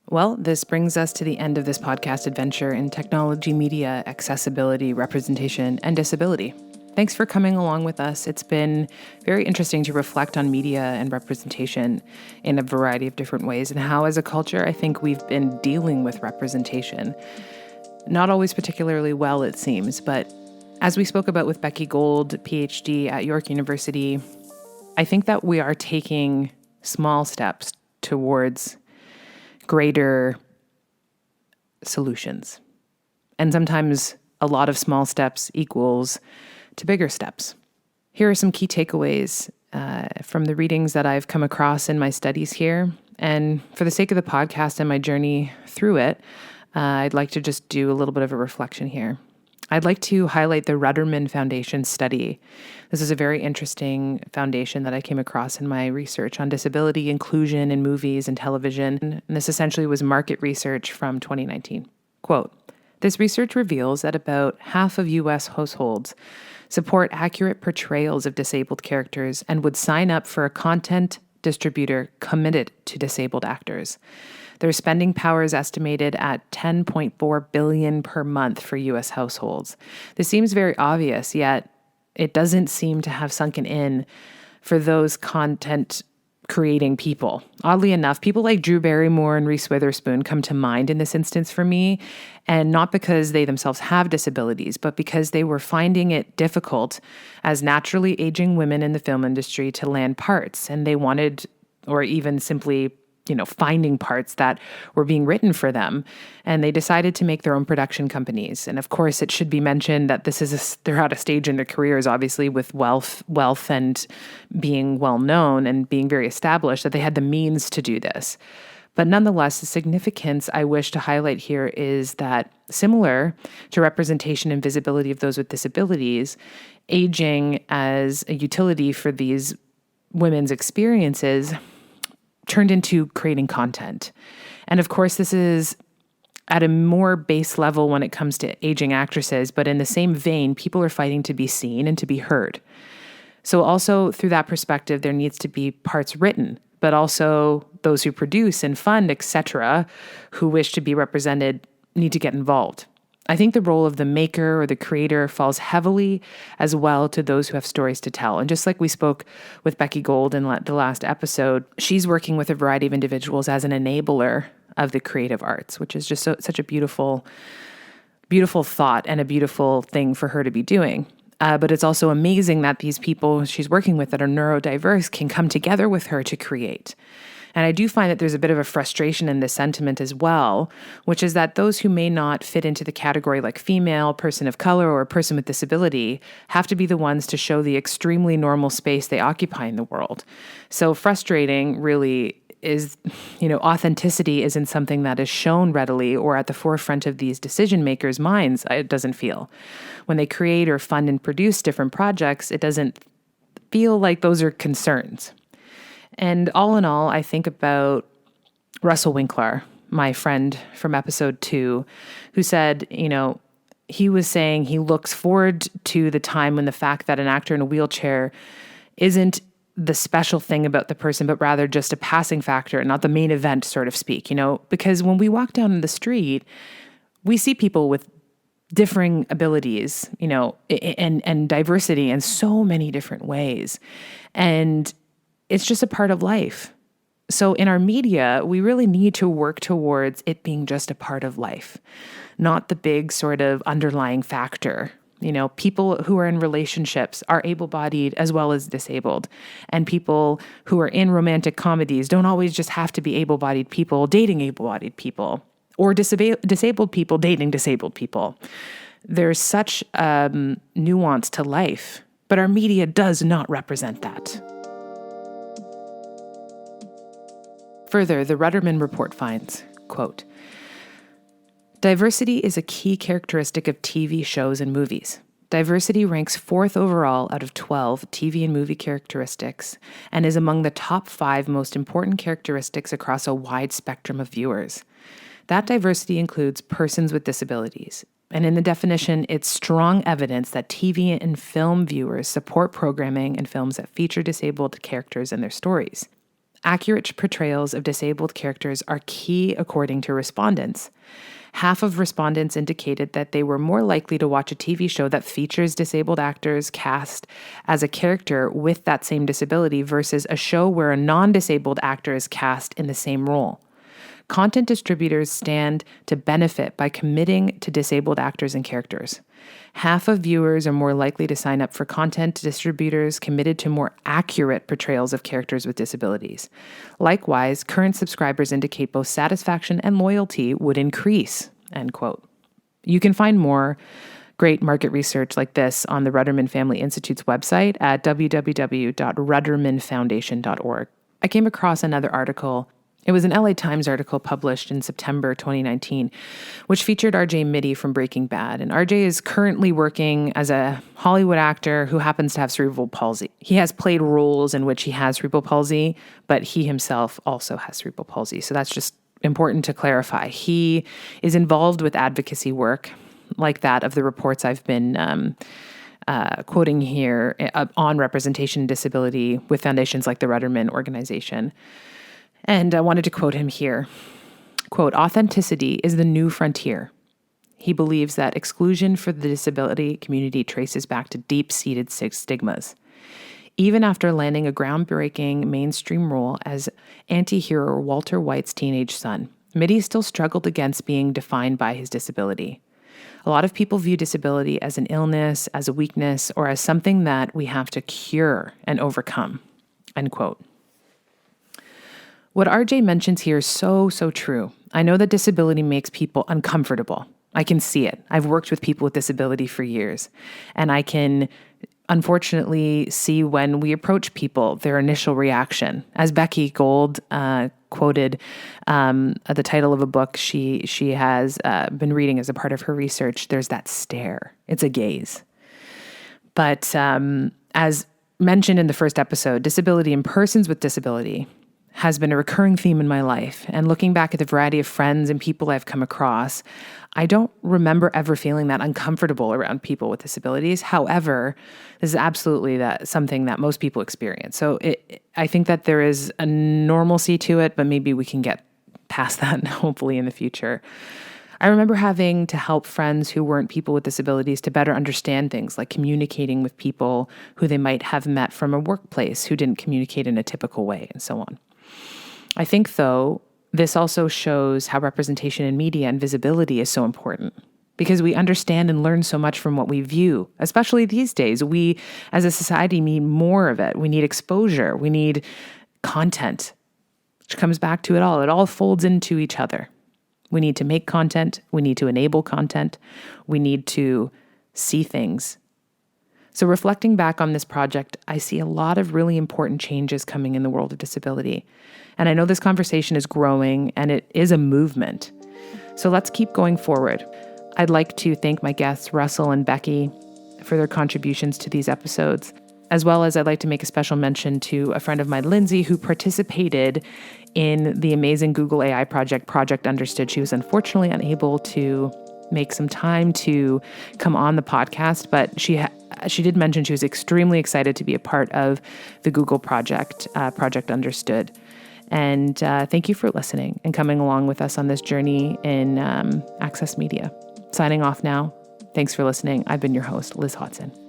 Well, this brings us to the end of this podcast adventure in technology, media, accessibility, representation, and disability. Thanks for coming along with us. It's been very interesting to reflect on media and representation in a variety of different ways, and how, as a culture, I think we've been dealing with representation. Not always particularly well, it seems, but as we spoke about with Becky Gold, PhD at York University, I think that we are taking small steps towards greater solutions. And sometimes a lot of small steps equals to bigger steps. Here are some key takeaways from the readings that I've come across in my studies here. And for the sake of the podcast and my journey through it, I'd like to just do a little bit of a reflection here. I'd like to highlight the Rudderman Foundation study. This is a very interesting foundation that I came across in my research on disability inclusion in movies and television. And this essentially was market research from 2019. Quote, "This research reveals that about half of U.S. households support accurate portrayals of disabled characters and would sign up for a content distributor committed to disabled actors. Their spending power is estimated at $10.4 billion per month for U.S. households. This seems very obvious, yet it doesn't seem to have sunken in for those content creating people. Oddly enough, people like Drew Barrymore and Reese Witherspoon come to mind in this instance for me, and not because they themselves have disabilities, but because they were finding it difficult as naturally aging women in the film industry to land parts, and they wanted, or even simply finding parts that were being written for them. And they decided to make their own production companies. And of course, it should be mentioned that they're at a stage in their careers, obviously, with wealth and being well known and being very established, that they had the means to do this. But nonetheless, the significance I wish to highlight here is that, similar to representation and visibility of those with disabilities, aging as a utility for these women's experiences turned into creating content. And of course, this is at a more base level when it comes to aging actresses, but in the same vein, people are fighting to be seen and to be heard. So also through that perspective, there needs to be parts written, but also those who produce and fund, etc., who wish to be represented need to get involved. I think the role of the maker or the creator falls heavily as well to those who have stories to tell. And just like we spoke with Becky Gold in the last episode, she's working with a variety of individuals as an enabler of the creative arts, which is just such a beautiful, beautiful thought and a beautiful thing for her to be doing. But it's also amazing that these people she's working with that are neurodiverse can come together with her to create. And I do find that there's a bit of a frustration in this sentiment as well, which is that those who may not fit into the category like female, person of color, or person with disability have to be the ones to show the extremely normal space they occupy in the world. So frustrating really is, authenticity isn't something that is shown readily or at the forefront of these decision makers' minds, it doesn't feel. When they create or fund and produce different projects, it doesn't feel like those are concerns. And all in all, I think about Russell Winkler, my friend from episode 2, who said, he was saying he looks forward to the time when the fact that an actor in a wheelchair isn't the special thing about the person, but rather just a passing factor, not the main event, so to speak, because when we walk down the street, we see people with differing abilities, and diversity in so many different ways. And it's just a part of life. So in our media, we really need to work towards it being just a part of life, not the big sort of underlying factor. People who are in relationships are able-bodied as well as disabled. And people who are in romantic comedies don't always just have to be able-bodied people dating able-bodied people, or disabled people dating disabled people. There's such nuance to life, but our media does not represent that. Further, the Rudderman report finds, quote, "Diversity is a key characteristic of TV shows and movies. Diversity ranks 4th overall out of 12 TV and movie characteristics and is among the top 5 most important characteristics across a wide spectrum of viewers. That diversity includes persons with disabilities. And in the definition, it's strong evidence that TV and film viewers support programming and films that feature disabled characters and their stories. Accurate portrayals of disabled characters are key according to respondents. Half of respondents indicated that they were more likely to watch a TV show that features disabled actors cast as a character with that same disability versus a show where a non-disabled actor is cast in the same role. Content distributors stand to benefit by committing to disabled actors and characters. Half of viewers are more likely to sign up for content distributors committed to more accurate portrayals of characters with disabilities. Likewise, current subscribers indicate both satisfaction and loyalty would increase, end quote. You can find more great market research like this on the Rudderman Family Institute's website at www.ruddermanfoundation.org. I came across another article. It was an LA Times article published in September 2019, which featured RJ Mitte from Breaking Bad. And RJ is currently working as a Hollywood actor who happens to have cerebral palsy. He has played roles in which he has cerebral palsy, but he himself also has cerebral palsy. So that's just important to clarify. He is involved with advocacy work like that of the reports I've been quoting here on representation and disability with foundations like the Rudderman organization. And I wanted to quote him here. Quote, "Authenticity is the new frontier." He believes that exclusion for the disability community traces back to deep-seated stigmas. Even after landing a groundbreaking mainstream role as anti-hero Walter White's teenage son, Mitte still struggled against being defined by his disability. A lot of people view disability as an illness, as a weakness, or as something that we have to cure and overcome, end quote. What RJ mentions here is so true. I know that disability makes people uncomfortable. I can see it. I've worked with people with disability for years, and I can unfortunately see when we approach people, their initial reaction. As Becky Gold quoted the title of a book she has been reading as a part of her research, there's that stare. It's a gaze. But as mentioned in the first episode, disability in persons with disability has been a recurring theme in my life. And looking back at the variety of friends and people I've come across, I don't remember ever feeling that uncomfortable around people with disabilities. However, this is absolutely something that most people experience. So I think that there is a normalcy to it, but maybe we can get past that hopefully in the future. I remember having to help friends who weren't people with disabilities to better understand things like communicating with people who they might have met from a workplace who didn't communicate in a typical way and so on. I think, though, this also shows how representation in media and visibility is so important because we understand and learn so much from what we view, especially these days. We, as a society, need more of it. We need exposure. We need content, which comes back to it all. It all folds into each other. We need to make content. We need to enable content. We need to see things. So reflecting back on this project, I see a lot of really important changes coming in the world of disability. And I know this conversation is growing and it is a movement. So let's keep going forward. I'd like to thank my guests, Russell and Becky, for their contributions to these episodes, as well as I'd like to make a special mention to a friend of mine, Lindsay, who participated in the amazing Google AI project, Project Understood. She was unfortunately unable to make some time to come on the podcast, but she did mention she was extremely excited to be a part of the Google project, Project Understood. And thank you for listening and coming along with us on this journey in Access Media. Signing off now. Thanks for listening. I've been your host, Lizz Hodgson.